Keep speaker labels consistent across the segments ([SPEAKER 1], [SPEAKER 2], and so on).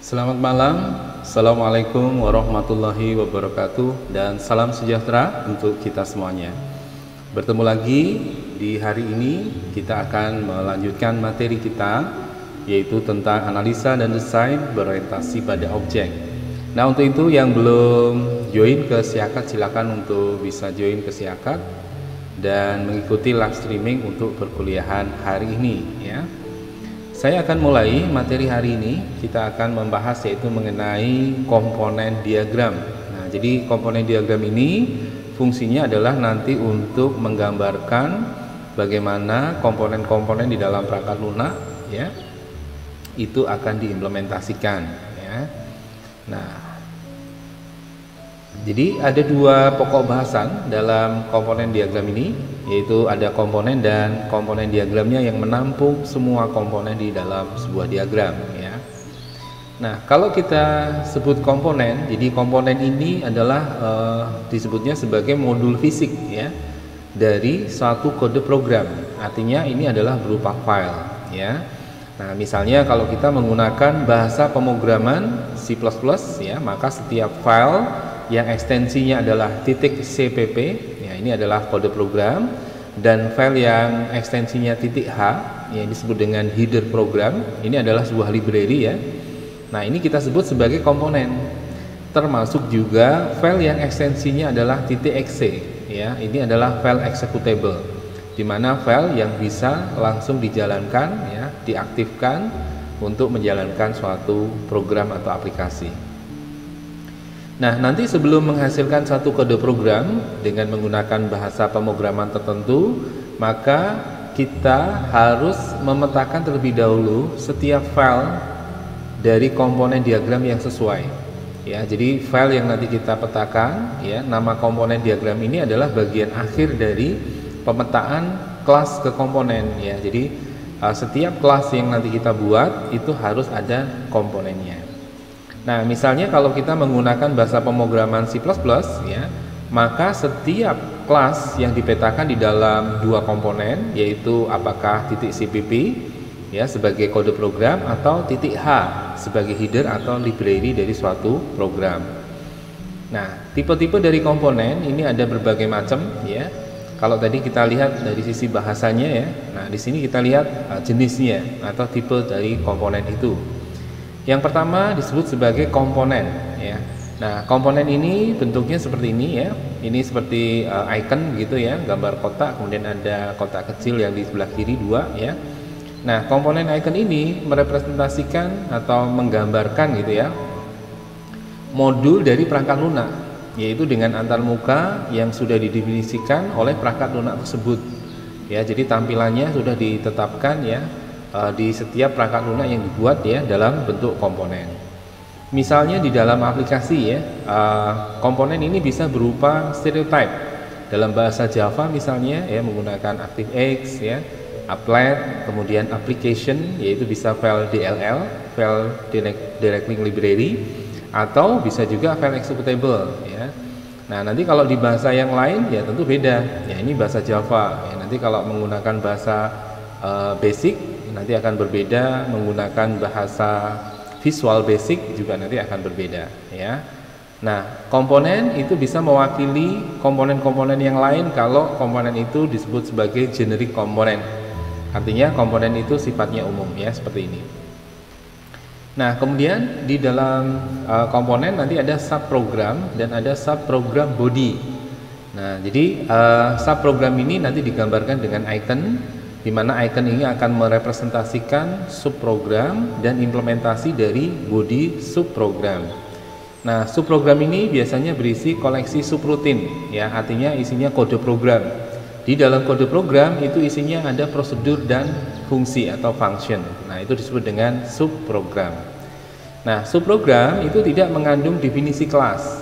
[SPEAKER 1] Selamat malam, Assalamualaikum warahmatullahi wabarakatuh, dan salam sejahtera untuk kita semuanya. Bertemu lagi di hari ini, kita akan melanjutkan materi kita, yaitu tentang analisa dan desain berorientasi pada objek. Nah, untuk itu yang belum join ke Siakat, silakan untuk bisa join ke Siakat dan mengikuti live streaming untuk perkuliahan hari ini ya. Saya akan mulai materi hari ini. Kita akan membahas yaitu mengenai komponen diagram. Nah, jadi komponen diagram ini fungsinya adalah nanti untuk menggambarkan bagaimana komponen-komponen di dalam perangkat lunak ya itu akan diimplementasikan ya. Nah, jadi ada dua pokok bahasan dalam komponen diagram ini, yaitu ada komponen dan komponen diagramnya yang menampung semua komponen di dalam sebuah diagram ya. Nah, kalau kita sebut komponen, jadi komponen ini adalah disebutnya sebagai modul fisik ya dari suatu kode program. Artinya ini adalah berupa file ya. Nah, misalnya kalau kita menggunakan bahasa pemrograman C++ ya, maka setiap file yang ekstensinya adalah .cpp ya, ini adalah kode program, dan file yang ekstensinya .h yang disebut dengan header program, ini adalah sebuah library ya. Nah, ini kita sebut sebagai komponen. Termasuk juga file yang ekstensinya adalah .exe ya, ini adalah file executable, di mana file yang bisa langsung dijalankan ya, diaktifkan untuk menjalankan suatu program atau aplikasi. Nah, nanti sebelum menghasilkan satu kode program dengan menggunakan bahasa pemrograman tertentu, maka kita harus memetakan terlebih dahulu setiap file dari komponen diagram yang sesuai. Ya, jadi file yang nanti kita petakan, ya, nama komponen diagram ini adalah bagian akhir dari pemetaan kelas ke komponen. Ya, jadi setiap kelas yang nanti kita buat itu harus ada komponennya. Nah, misalnya kalau kita menggunakan bahasa pemrograman C++ ya, maka setiap kelas yang dipetakan di dalam dua komponen, yaitu apakah .cpp ya sebagai kode program atau .h sebagai header atau library dari suatu program. Nah, tipe-tipe dari komponen ini ada berbagai macam ya. Kalau tadi kita lihat dari sisi bahasanya ya. Nah, di sini kita lihat jenisnya atau tipe dari komponen itu. Yang pertama disebut sebagai komponen ya. Nah, komponen ini bentuknya seperti ini ya. Ini seperti icon gitu ya, gambar kotak, kemudian ada kotak kecil yang di sebelah kiri dua ya. Nah, komponen icon ini merepresentasikan atau menggambarkan gitu ya modul dari perangkat lunak, yaitu dengan antarmuka yang sudah didefinisikan oleh perangkat lunak tersebut ya. Jadi tampilannya sudah ditetapkan ya di setiap perangkat lunak yang dibuat ya dalam bentuk komponen. Misalnya di dalam aplikasi ya, komponen ini bisa berupa stereotype. Dalam bahasa Java misalnya ya menggunakan ActiveX ya, applet, kemudian application yaitu bisa file DLL, file directly library, atau bisa juga file executable ya. Nah, nanti kalau di bahasa yang lain ya tentu beda. Ya, ini bahasa Java. Ya, nanti kalau menggunakan bahasa basic nanti akan berbeda, menggunakan bahasa Visual Basic juga nanti akan berbeda ya. Nah, komponen itu bisa mewakili komponen-komponen yang lain kalau komponen itu disebut sebagai generic komponen. Artinya komponen itu sifatnya umum ya, seperti ini. Nah, kemudian di dalam komponen nanti ada subprogram dan ada subprogram body. Nah, jadi subprogram ini nanti digambarkan dengan icon, di mana icon ini akan merepresentasikan subprogram dan implementasi dari body subprogram. Nah, subprogram ini biasanya berisi koleksi subroutine ya, artinya isinya kode program. Di dalam kode program itu isinya ada prosedur dan fungsi atau function. Nah, itu disebut dengan subprogram. Nah, subprogram itu tidak mengandung definisi kelas,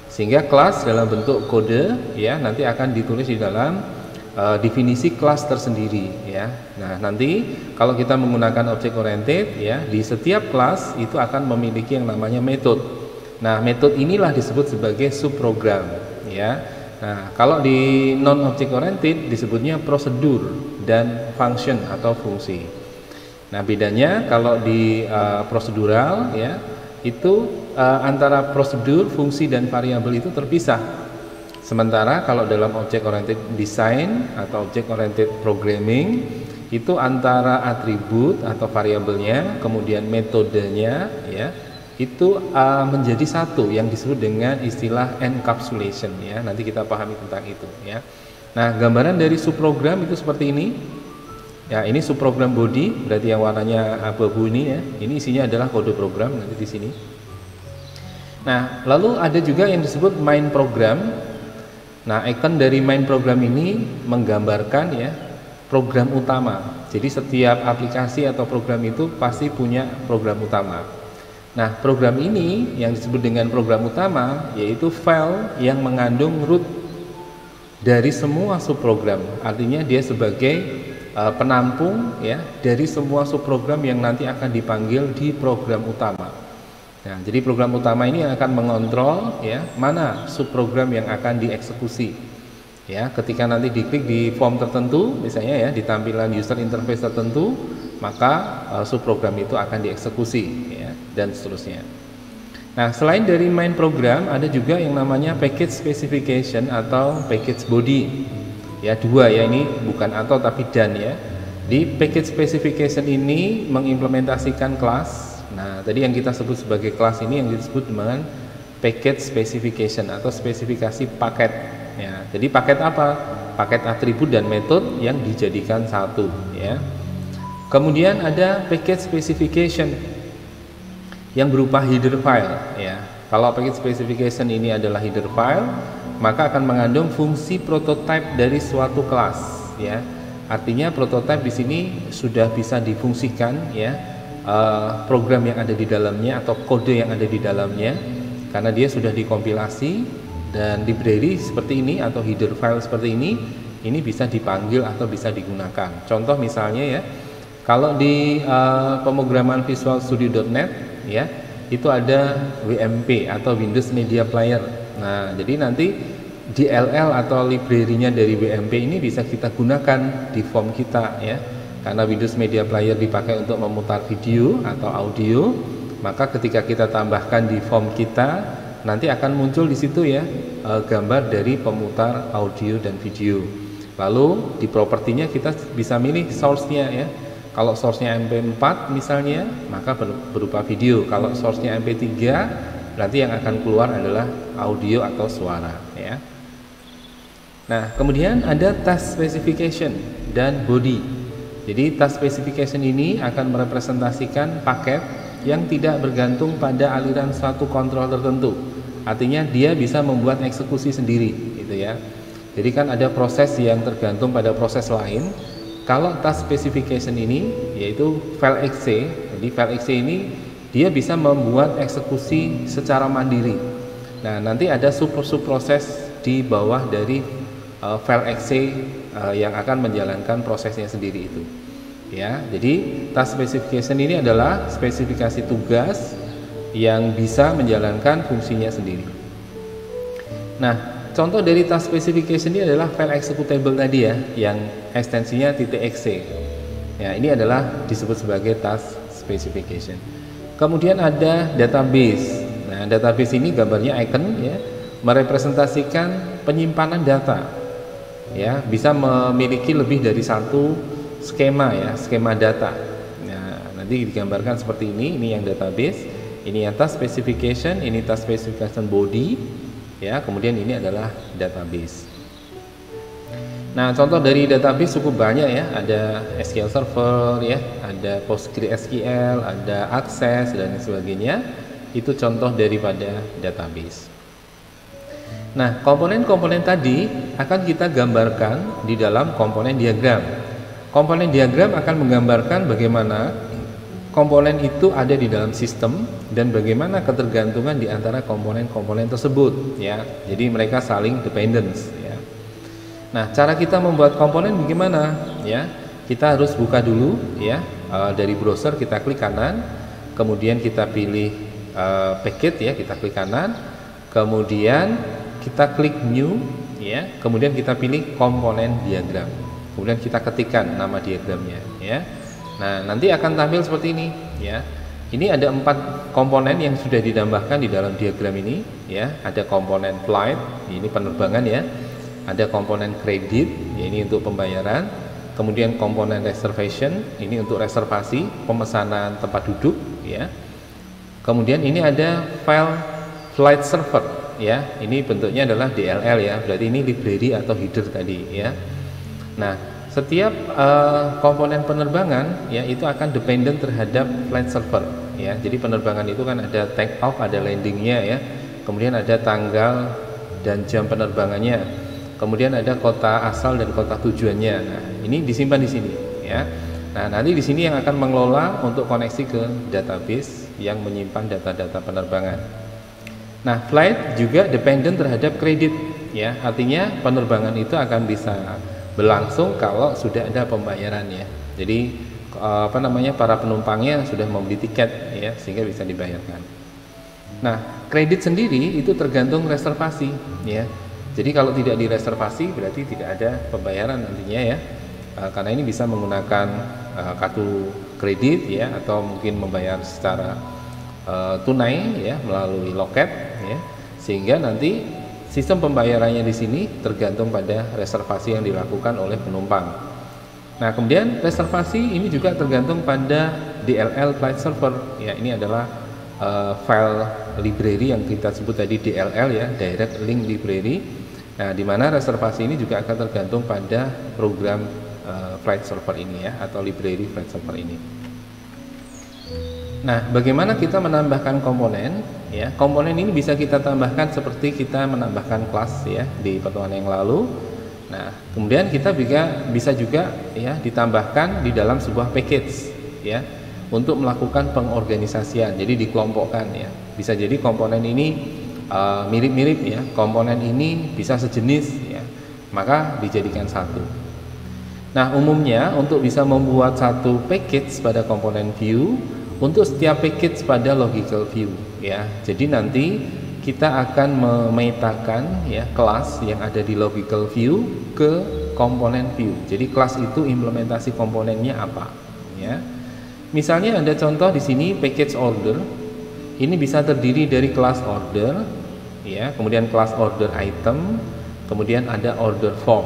[SPEAKER 1] sehingga kelas dalam bentuk kode ya nanti akan ditulis di dalam definisi kelas tersendiri ya. Nah, nanti kalau kita menggunakan object oriented ya, di setiap kelas itu akan memiliki yang namanya method. Nah, method inilah disebut sebagai subprogram ya. Nah, kalau di non object oriented disebutnya prosedur dan function atau fungsi. Nah, bedanya kalau di prosedural ya, itu antara prosedur, fungsi dan variabel itu terpisah. Sementara kalau dalam object oriented design atau object oriented programming itu antara atribut atau variabelnya, kemudian metodenya ya, itu menjadi satu yang disebut dengan istilah encapsulation ya. Nanti kita pahami tentang itu ya. Nah, gambaran dari subprogram itu seperti ini. Ya, ini subprogram body, berarti yang warnanya abu-abu ini ya. Ini isinya adalah kode program nanti di sini. Nah, lalu ada juga yang disebut main program. Nah, icon dari main program ini menggambarkan ya program utama. Jadi setiap aplikasi atau program itu pasti punya program utama. Nah, program ini yang disebut dengan program utama yaitu file yang mengandung root dari semua subprogram. Artinya dia sebagai penampung ya dari semua subprogram yang nanti akan dipanggil di program utama. Nah, jadi program utama ini yang akan mengontrol ya mana subprogram yang akan dieksekusi. Ya, ketika nanti diklik di form tertentu, misalnya ya di tampilan user interface tertentu, maka subprogram itu akan dieksekusi ya, dan seterusnya. Nah, selain dari main program, ada juga yang namanya package specification atau package body. Ya, dua ya, ini bukan atau tapi dan ya. Di package specification ini mengimplementasikan kelas. Nah, tadi yang kita sebut sebagai kelas ini yang disebut dengan package specification atau spesifikasi paket. Ya, jadi paket apa? Paket atribut dan metode yang dijadikan satu. Ya. Kemudian ada package specification yang berupa header file. Ya, kalau package specification ini adalah header file, maka akan mengandung fungsi prototype dari suatu kelas. Ya, artinya prototype di sini sudah bisa difungsikan ya. Program yang ada di dalamnya atau kode yang ada di dalamnya karena dia sudah dikompilasi dan library seperti ini atau header file seperti ini bisa dipanggil atau bisa digunakan. Contoh misalnya ya, kalau di pemrograman Visual Studio.net ya, itu ada WMP atau Windows Media Player. Nah, jadi nanti DLL atau library-nya dari WMP ini bisa kita gunakan di form kita ya. Karena Windows Media Player dipakai untuk memutar video atau audio, maka ketika kita tambahkan di form kita, nanti akan muncul di situ ya gambar dari pemutar audio dan video. Lalu di propertinya kita bisa milih source-nya ya. Kalau source-nya MP4 misalnya, maka berupa video. Kalau source-nya MP3, berarti yang akan keluar adalah audio atau suara ya. Nah, kemudian ada task specification dan body. Jadi task specification ini akan merepresentasikan paket yang tidak bergantung pada aliran suatu kontrol tertentu. Artinya dia bisa membuat eksekusi sendiri gitu ya. Jadi kan ada proses yang tergantung pada proses lain. Kalau task specification ini yaitu file exe. Jadi file exe ini dia bisa membuat eksekusi secara mandiri. Nah, nanti ada subproses di bawah dari file exe yang akan menjalankan prosesnya sendiri itu. Ya, jadi task specification ini adalah spesifikasi tugas yang bisa menjalankan fungsinya sendiri. Nah, contoh dari task specification ini adalah file executable tadi ya, yang ekstensinya .exe. Ya, ini adalah disebut sebagai task specification. Kemudian ada database. Nah, database ini gambarnya icon ya, merepresentasikan penyimpanan data. Ya, bisa memiliki lebih dari satu skema ya, skema data. Nah, nanti digambarkan seperti ini yang database, ini yang task specification, ini task specification body ya, kemudian ini adalah database. Nah, contoh dari database cukup banyak ya, ada SQL Server ya, ada PostgreSQL, ada Access dan sebagainya. Itu contoh daripada database. Nah, komponen-komponen tadi akan kita gambarkan di dalam komponen diagram. Komponen diagram akan menggambarkan bagaimana komponen itu ada di dalam sistem dan bagaimana ketergantungan di antara komponen-komponen tersebut ya. Jadi mereka saling dependence ya. Nah, cara kita membuat komponen bagaimana ya? Kita harus buka dulu ya, dari browser kita klik kanan, kemudian kita pilih package ya, kita klik kanan, kemudian kita klik new ya, kemudian kita pilih komponen diagram, kemudian kita ketikkan nama diagramnya ya. Nah, nanti akan tampil seperti ini ya. ini ada 4 komponen yang sudah ditambahkan di dalam diagram ini ya. Ada komponen flight, ini penerbangan ya. Ada komponen credit, ya ini untuk pembayaran. Kemudian komponen reservation, ini untuk reservasi, pemesanan tempat duduk ya. Kemudian ini ada file flight server ya. Ini bentuknya adalah DLL ya. Berarti ini library atau header tadi ya. Nah, setiap komponen penerbangan ya itu akan dependent terhadap flight server ya. Jadi penerbangan itu kan ada take off, ada landingnya ya. Kemudian ada tanggal dan jam penerbangannya. Kemudian ada kota asal dan kota tujuannya. Nah, ini disimpan di sini ya. Nah, nanti di sini yang akan mengelola untuk koneksi ke database yang menyimpan data-data penerbangan. Nah, flight juga dependent terhadap kredit ya. Artinya penerbangan itu akan bisa berlangsung kalau sudah ada pembayaran ya. Jadi para penumpangnya sudah membeli tiket ya, sehingga bisa dibayarkan. Nah, kredit sendiri itu tergantung reservasi ya. Jadi kalau tidak direservasi berarti tidak ada pembayaran nantinya ya. Karena ini bisa menggunakan kartu kredit ya, atau mungkin membayar secara tunai ya melalui loket ya. Sehingga nanti sistem pembayarannya di sini tergantung pada reservasi yang dilakukan oleh penumpang. Nah, kemudian reservasi ini juga tergantung pada DLL flight server ya. Ini adalah file library yang kita sebut tadi DLL ya, Direct Link Library. Nah, di mana reservasi ini juga akan tergantung pada program flight server ini ya, atau library flight server ini. Nah, bagaimana kita menambahkan komponen ya? Komponen ini bisa kita tambahkan seperti kita menambahkan kelas ya di pertemuan yang lalu. Nah, kemudian kita bisa juga ya ditambahkan di dalam sebuah package ya untuk melakukan pengorganisasian. Jadi dikelompokkan ya. Bisa jadi komponen ini mirip-mirip ya, komponen ini bisa sejenis ya, maka dijadikan satu. Nah, umumnya untuk bisa membuat satu package pada komponen view, untuk setiap package pada logical view ya. Jadi nanti kita akan memetakan ya kelas yang ada di logical view ke komponen view. Jadi kelas itu implementasi komponennya apa ya. Misalnya ada contoh di sini package order. Ini bisa terdiri dari kelas order ya, kemudian kelas order item, kemudian ada order form.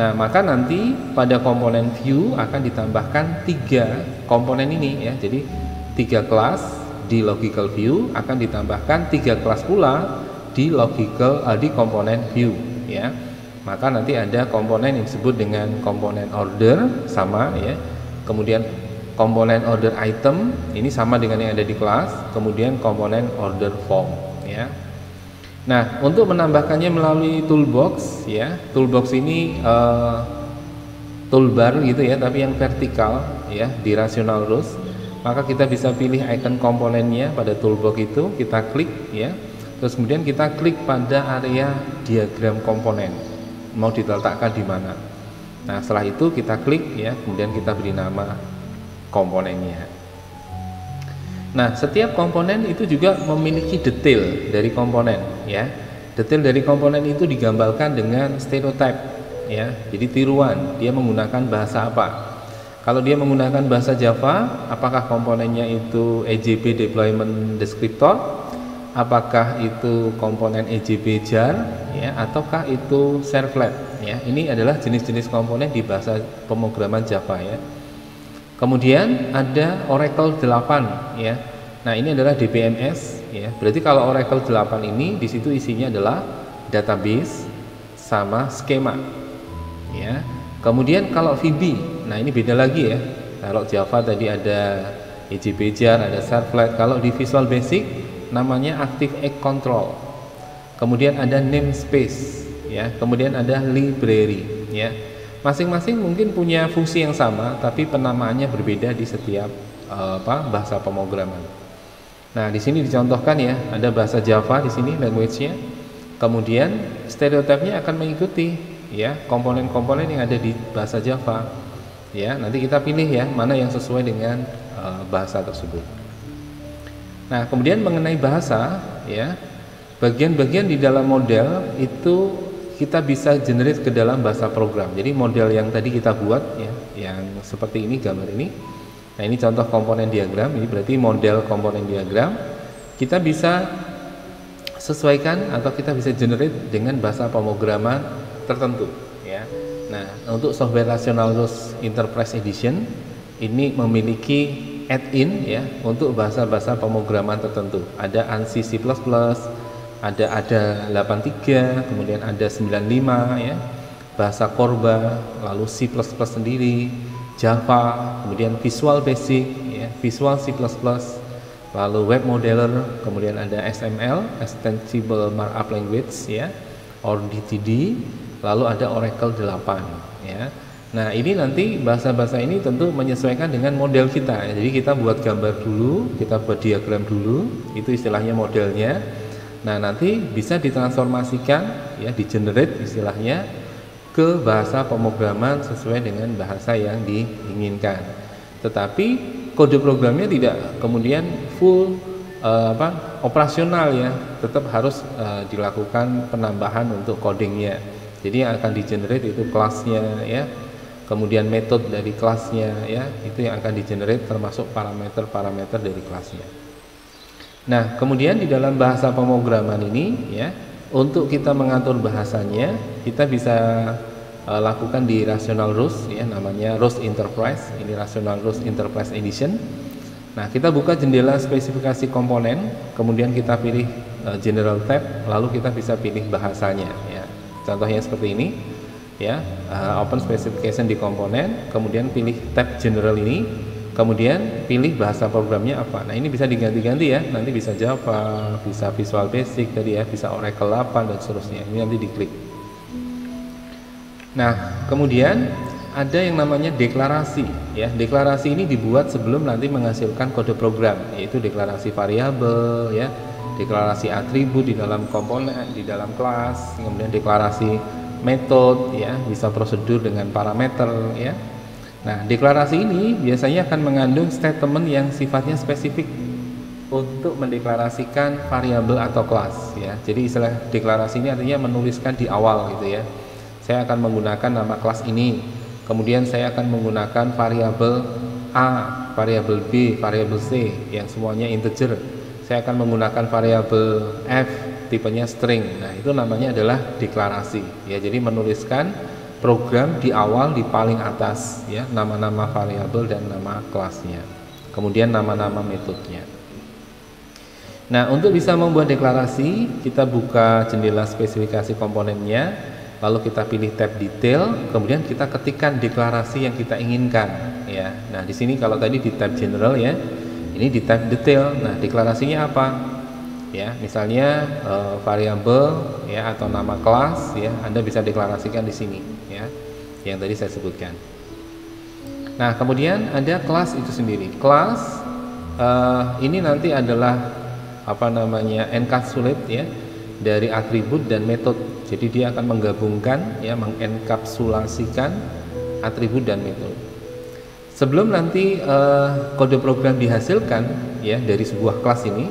[SPEAKER 1] Nah, maka nanti pada komponen view akan ditambahkan 3 komponen ini ya. Jadi 3 kelas di logical view akan ditambahkan 3 kelas pula di komponen view ya. Maka nanti ada komponen yang disebut dengan komponen order sama ya. Kemudian komponen order item ini sama dengan yang ada di kelas, kemudian komponen order form ya. Nah, untuk menambahkannya melalui toolbox ya. Toolbox ini toolbar gitu ya, tapi yang vertikal ya di rational rows. Maka kita bisa pilih icon komponennya pada toolbox itu, kita klik ya. Terus kemudian kita klik pada area diagram komponen. Mau diletakkan di mana. Nah, setelah itu kita klik ya, kemudian kita beri nama komponennya. Nah, setiap komponen itu juga memiliki detail dari komponen ya. Detail dari komponen itu digambarkan dengan stereotype ya. Jadi tiruan, dia menggunakan bahasa apa. Kalau dia menggunakan bahasa Java, apakah komponennya itu EJB deployment descriptor, apakah itu komponen EJB jar ya, ataukah itu servlet ya. Ini adalah jenis-jenis komponen di bahasa pemrograman Java ya. Kemudian ada Oracle 8 ya. Nah, ini adalah DBMS ya. Berarti kalau Oracle 8 ini di situ isinya adalah database sama skema ya. Kemudian kalau VB, nah ini beda lagi ya. Kalau Java tadi ada EJB jar, ada servlet. Kalau di Visual Basic namanya ActiveX Control. Kemudian ada namespace ya. Kemudian ada library ya. Masing-masing mungkin punya fungsi yang sama, tapi penamaannya berbeda di setiap bahasa pemrograman. Nah, di sini dicontohkan ya, ada bahasa Java di sini language-nya. Kemudian stereotipnya akan mengikuti ya komponen-komponen yang ada di bahasa Java. Ya, nanti kita pilih ya mana yang sesuai dengan bahasa tersebut. Nah, kemudian mengenai bahasa ya, bagian-bagian di dalam model itu kita bisa generate ke dalam bahasa program. Jadi model yang tadi kita buat ya, yang seperti ini gambar ini, Nah, ini contoh komponen diagram, ini berarti model komponen diagram. Kita bisa sesuaikan atau kita bisa generate dengan bahasa pemrograman tertentu ya. Nah, untuk software Rational Rose Enterprise Edition ini memiliki add-in ya untuk bahasa-bahasa pemrograman tertentu. Ada ANSI C++, ada 83, kemudian ada 95 ya, bahasa Corba, lalu C++ sendiri, Java, kemudian Visual Basic ya, Visual C++, lalu Web Modeler, kemudian ada XML, Extensible Markup Language ya, or DTD, lalu ada Oracle 8 ya. Nah, ini nanti bahasa-bahasa ini tentu menyesuaikan dengan model kita. Jadi kita buat gambar dulu, kita buat diagram dulu, itu istilahnya modelnya. Nah, nanti bisa ditransformasikan ya, di-generate istilahnya ke bahasa pemrograman sesuai dengan bahasa yang diinginkan. Tetapi kode programnya tidak kemudian full operasional ya, tetap harus dilakukan penambahan untuk codingnya. Jadi yang akan di-generate itu kelasnya ya, kemudian metode dari kelasnya ya, itu yang akan di-generate termasuk parameter-parameter dari kelasnya. Nah, kemudian di dalam bahasa pemrograman ini ya, untuk kita mengatur bahasanya, kita bisa lakukan di Rational Rose ya, namanya Rose Enterprise. Ini Rational Rose Enterprise Edition. Nah, kita buka jendela spesifikasi komponen, kemudian kita pilih General Tab, lalu kita bisa pilih bahasanya ya. Contohnya seperti ini ya, Open Specification di komponen, kemudian pilih tab General ini, kemudian pilih bahasa programnya apa. Nah, ini bisa diganti-ganti ya, nanti bisa Java, bisa Visual Basic tadi ya, bisa Oracle 8 dan seterusnya. Ini nanti diklik. Nah, kemudian ada yang namanya deklarasi ya. Deklarasi ini dibuat sebelum nanti menghasilkan kode program, yaitu deklarasi variabel ya, deklarasi atribut di dalam komponen, di dalam kelas, kemudian deklarasi metode ya, bisa prosedur dengan parameter ya. Nah, deklarasi ini biasanya akan mengandung statement yang sifatnya spesifik untuk mendeklarasikan variabel atau kelas ya. Jadi istilah deklarasi ini artinya menuliskan di awal gitu ya. Saya akan menggunakan nama kelas ini, kemudian saya akan menggunakan variabel A, variabel B, variabel C yang semuanya integer. Saya akan menggunakan variabel F, tipenya string. Nah, itu namanya adalah deklarasi ya. Jadi menuliskan program di awal, di paling atas ya, nama-nama variabel dan nama kelasnya, kemudian nama-nama metodenya. Nah, untuk bisa membuat deklarasi, kita buka jendela spesifikasi komponennya, lalu kita pilih tab detail, kemudian kita ketikkan deklarasi yang kita inginkan ya. Nah, di sini kalau tadi di tab general ya, ini di tab detail. Nah, deklarasinya apa ya, misalnya variabel ya atau nama kelas ya, Anda bisa deklarasikan di sini ya, yang tadi saya sebutkan. Nah, kemudian ada kelas itu sendiri. Kelas ini nanti adalah apa namanya, encapsulate ya dari atribut dan metode. Jadi dia akan menggabungkan ya, mengenkapsulasikan atribut dan metode. Sebelum nanti kode program dihasilkan ya dari sebuah kelas ini,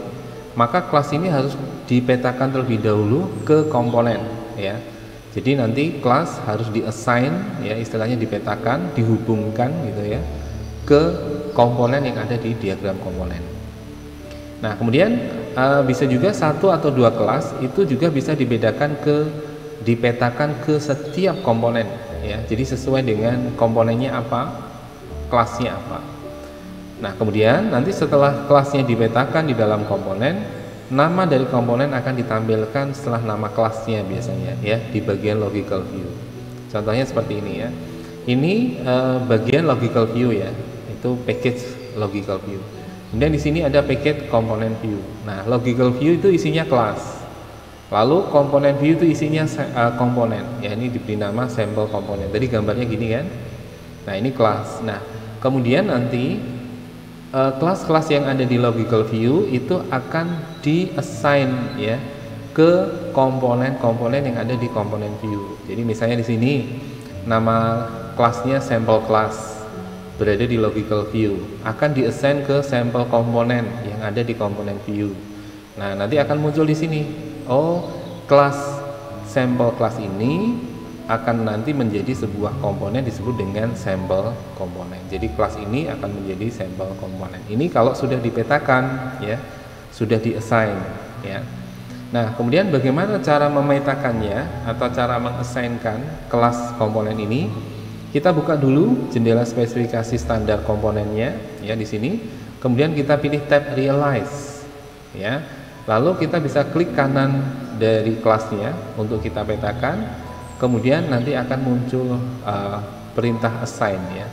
[SPEAKER 1] maka kelas ini harus dipetakan terlebih dahulu ke komponen ya. Jadi nanti kelas harus di-assign ya, istilahnya dipetakan, dihubungkan gitu ya ke komponen yang ada di diagram komponen. Nah, kemudian bisa juga satu atau dua kelas itu juga bisa dipetakan ke setiap komponen ya. Jadi sesuai dengan komponennya apa, kelasnya apa. Nah, kemudian nanti setelah kelasnya dipetakan di dalam komponen, nama dari komponen akan ditampilkan setelah nama kelasnya biasanya ya, di bagian logical view. Contohnya seperti ini ya. Ini bagian logical view ya, itu package logical view. Kemudian di sini ada package component view. Nah, logical view itu isinya kelas. Lalu komponen view itu isinya komponen. Ya, ini diberi nama sampel komponen. Tadi gambarnya gini kan. Nah, ini kelas. Nah, kemudian nanti kelas-kelas yang ada di logical view itu akan di-assign ya ke komponen-komponen yang ada di komponen view. Jadi misalnya di sini nama kelasnya sampel class berada di logical view, akan di-assign ke sampel komponen yang ada di komponen view. Nah, nanti akan muncul di sini. Oh, kelas sampel class ini akan nanti menjadi sebuah komponen disebut dengan sampel komponen. Jadi kelas ini akan menjadi sampel komponen. Ini kalau sudah dipetakan ya, sudah di-assign ya. Nah, kemudian bagaimana cara memetakannya atau cara meng-assignkan kelas komponen ini? Kita buka dulu jendela spesifikasi standar komponennya ya di sini. Kemudian kita pilih tab Realize ya. Lalu kita bisa klik kanan dari kelasnya untuk kita petakan. Kemudian nanti akan muncul perintah assign ya.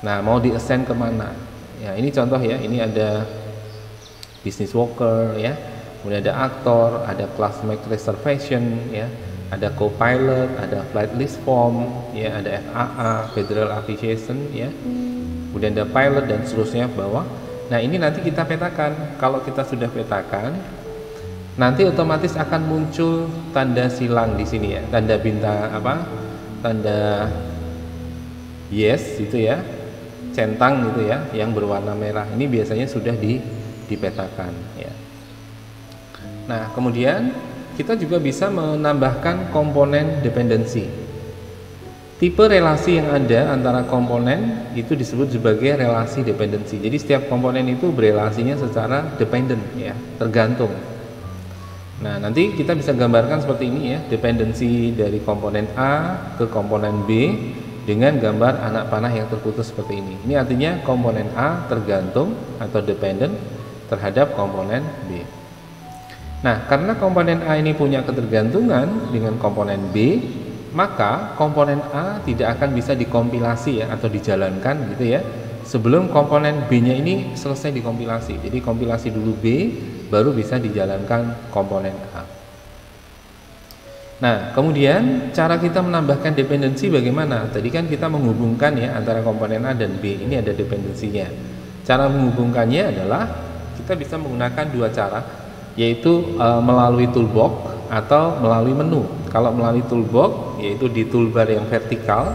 [SPEAKER 1] Nah, mau di-assign kemana? Ya, ini contoh ya. Ini ada business worker ya. Kemudian ada aktor, ada class make reservation ya. Ada co-pilot, ada flight list form ya, ada FAA, Federal Aviation ya. Kemudian ada pilot dan seterusnya ke bawah. Nah, ini nanti kita petakan. Kalau kita sudah petakan, nanti otomatis akan muncul tanda silang di sini ya, tanda bintang tanda yes gitu ya, centang gitu ya, yang berwarna merah. Ini biasanya sudah dipetakan ya. Nah, kemudian kita juga bisa menambahkan komponen dependensi. Tipe relasi yang ada antara komponen itu disebut sebagai relasi dependensi. Jadi setiap komponen itu berelasinya secara dependent ya, tergantung. Nah, nanti kita bisa gambarkan seperti ini ya, dependensi dari komponen A ke komponen B dengan gambar anak panah yang terputus seperti ini. Ini artinya komponen A tergantung atau dependent terhadap komponen B. Nah, karena komponen A ini punya ketergantungan dengan komponen B, maka komponen A tidak akan bisa dikompilasi ya atau dijalankan gitu ya, sebelum komponen B-nya ini selesai dikompilasi. Jadi kompilasi dulu B, baru bisa dijalankan komponen A. Nah, kemudian cara kita menambahkan dependensi bagaimana? Tadi kan kita menghubungkan ya antara komponen A dan B, ini ada dependensinya. Cara menghubungkannya adalah kita bisa menggunakan dua cara, yaitu melalui toolbox atau melalui menu. Kalau melalui toolbox, yaitu di toolbar yang vertikal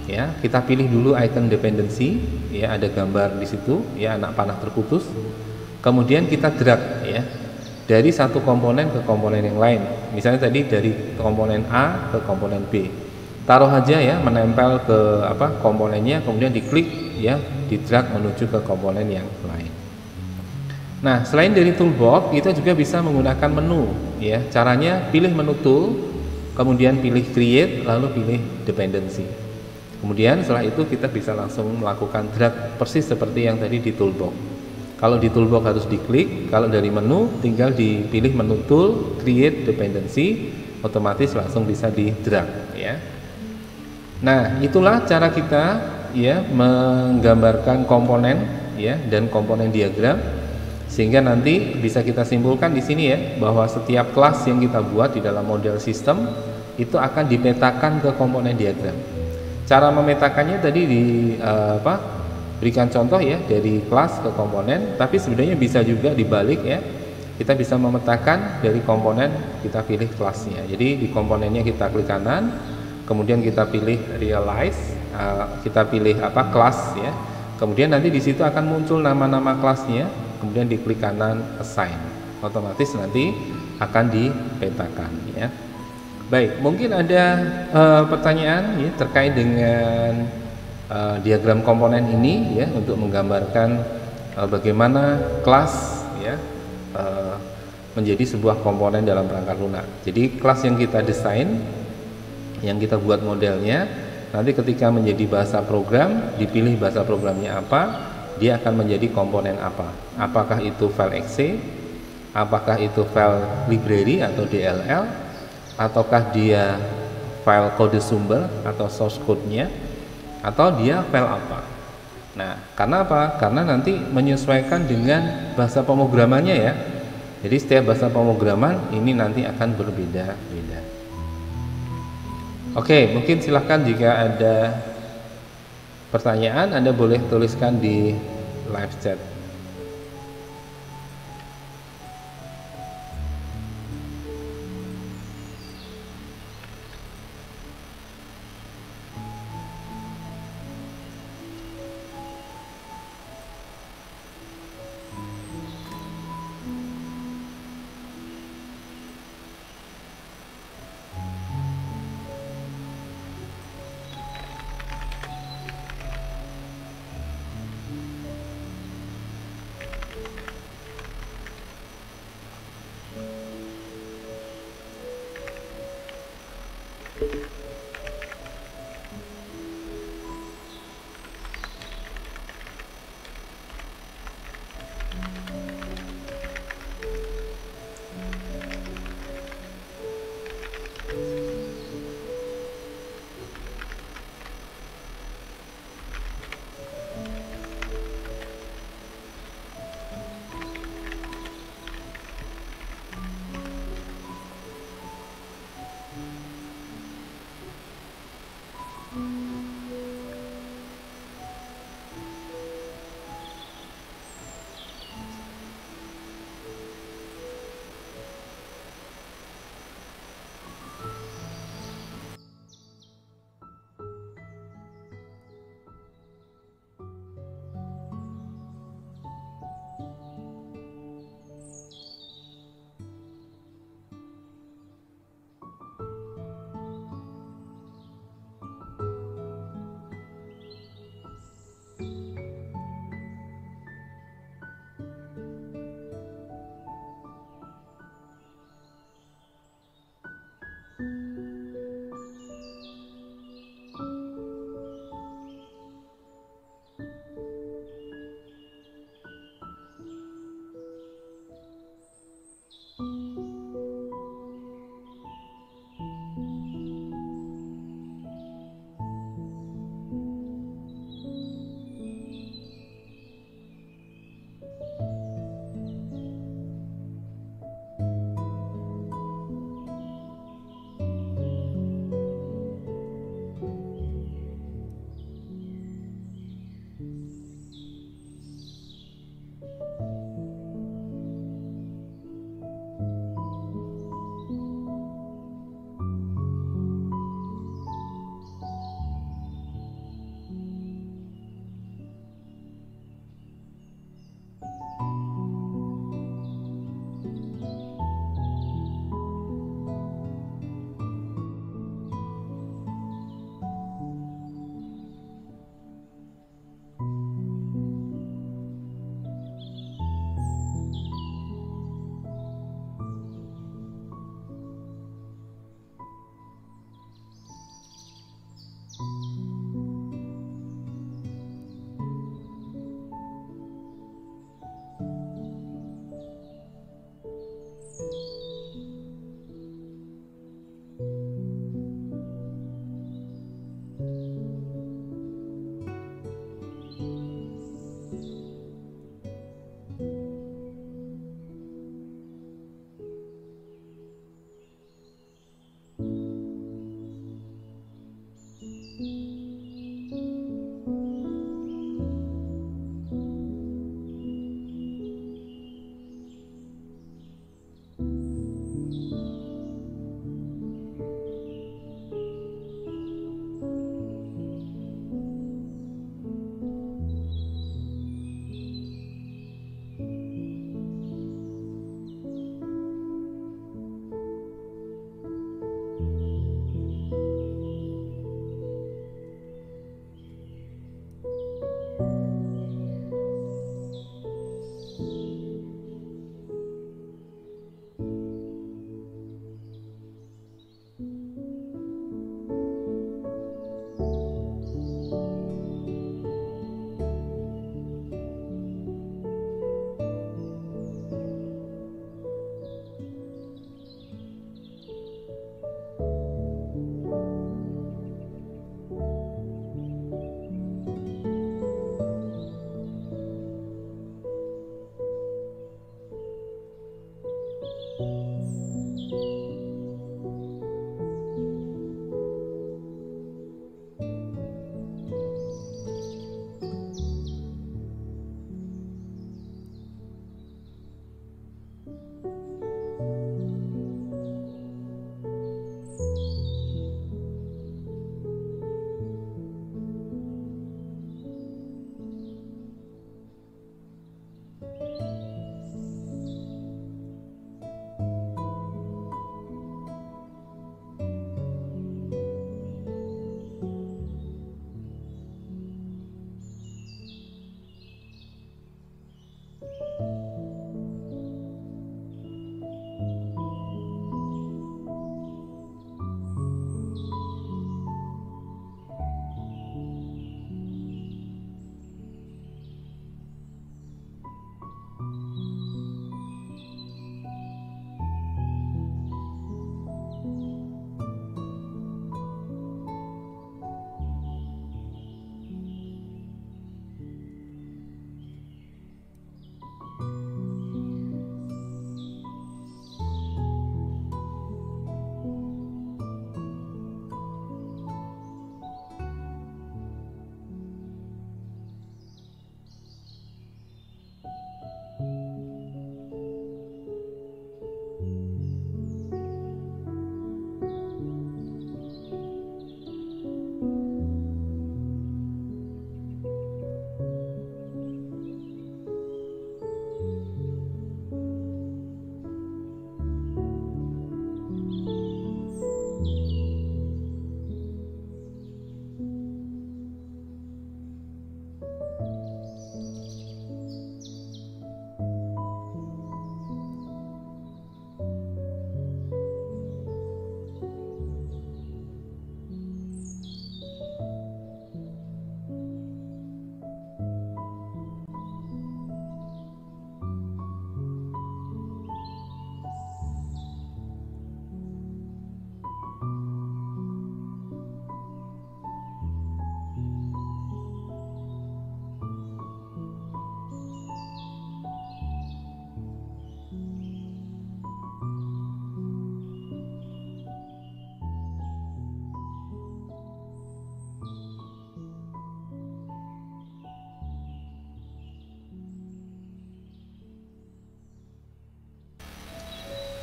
[SPEAKER 1] ya, kita pilih dulu icon dependency ya, ada gambar di situ ya, anak panah terputus. Kemudian kita drag ya dari satu komponen ke komponen yang lain. Misalnya tadi dari komponen A ke komponen B. Taruh aja ya, menempel ke komponennya, kemudian diklik ya, di drag menuju ke komponen yang lain. Nah, selain dari toolbox, kita juga bisa menggunakan menu ya. Caranya pilih menu tool, kemudian pilih create, lalu pilih dependency. Kemudian setelah itu kita bisa langsung melakukan drag persis seperti yang tadi di toolbox. Kalau di toolbox harus diklik, kalau dari menu tinggal dipilih menu tool, create dependency, otomatis langsung bisa di drag ya. Nah, itulah cara kita ya menggambarkan komponen ya dan komponen diagram, sehingga nanti bisa kita simpulkan di sini ya bahwa setiap kelas yang kita buat di dalam model sistem itu akan dipetakan ke komponen diagram. Cara memetakannya tadi berikan contoh ya dari kelas ke komponen, tapi sebenarnya bisa juga dibalik ya. Kita bisa memetakan dari komponen, kita pilih kelasnya. Jadi di komponennya kita klik kanan, kemudian kita pilih realize, kita pilih kelas ya. Kemudian nanti di situ akan muncul nama-nama kelasnya, kemudian diklik kanan assign. Otomatis nanti akan dipetakan ya. Baik, mungkin ada pertanyaan ya terkait dengan diagram komponen ini ya, untuk menggambarkan bagaimana kelas ya menjadi sebuah komponen dalam perangkat lunak. Jadi kelas yang kita desain, yang kita buat modelnya, nanti ketika menjadi bahasa program, dipilih bahasa programnya apa, dia akan menjadi komponen apa. Apakah itu file exe, apakah itu file library atau DLL, ataukah dia file kode sumber atau source code-nya, atau dia file apa. Nah, karena apa? Karena nanti menyesuaikan dengan bahasa pemrogramannya ya. Jadi setiap bahasa pemrograman ini nanti akan berbeda-beda. Oke, mungkin silahkan jika ada pertanyaan Anda boleh tuliskan di live chat.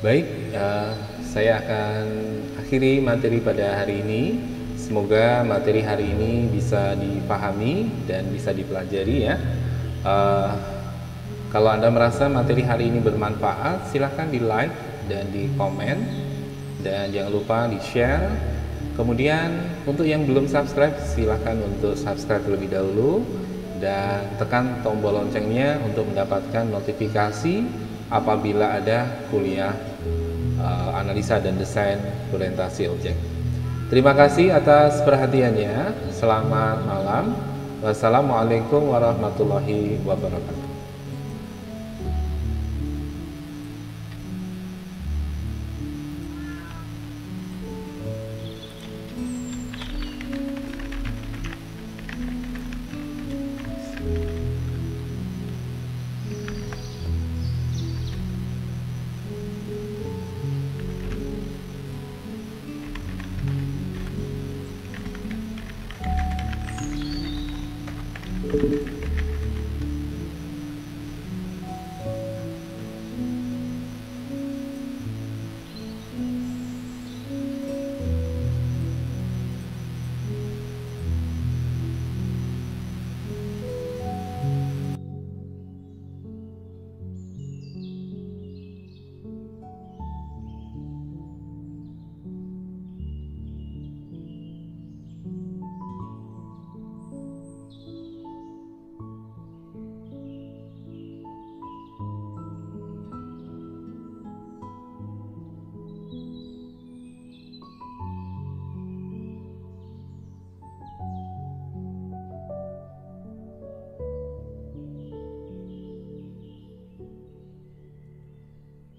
[SPEAKER 1] Baik, saya akan akhiri materi pada hari ini. Semoga materi hari ini bisa dipahami dan bisa dipelajari ya. Kalau Anda merasa materi hari ini bermanfaat, silahkan di like dan di komen, dan jangan lupa di share. Kemudian untuk yang belum subscribe, silahkan untuk subscribe terlebih dahulu dan tekan tombol loncengnya untuk mendapatkan notifikasi apabila ada kuliah analisa dan desain orientasi objek. Terima kasih atas perhatiannya. Selamat malam. Wassalamualaikum warahmatullahi wabarakatuh. Thank you.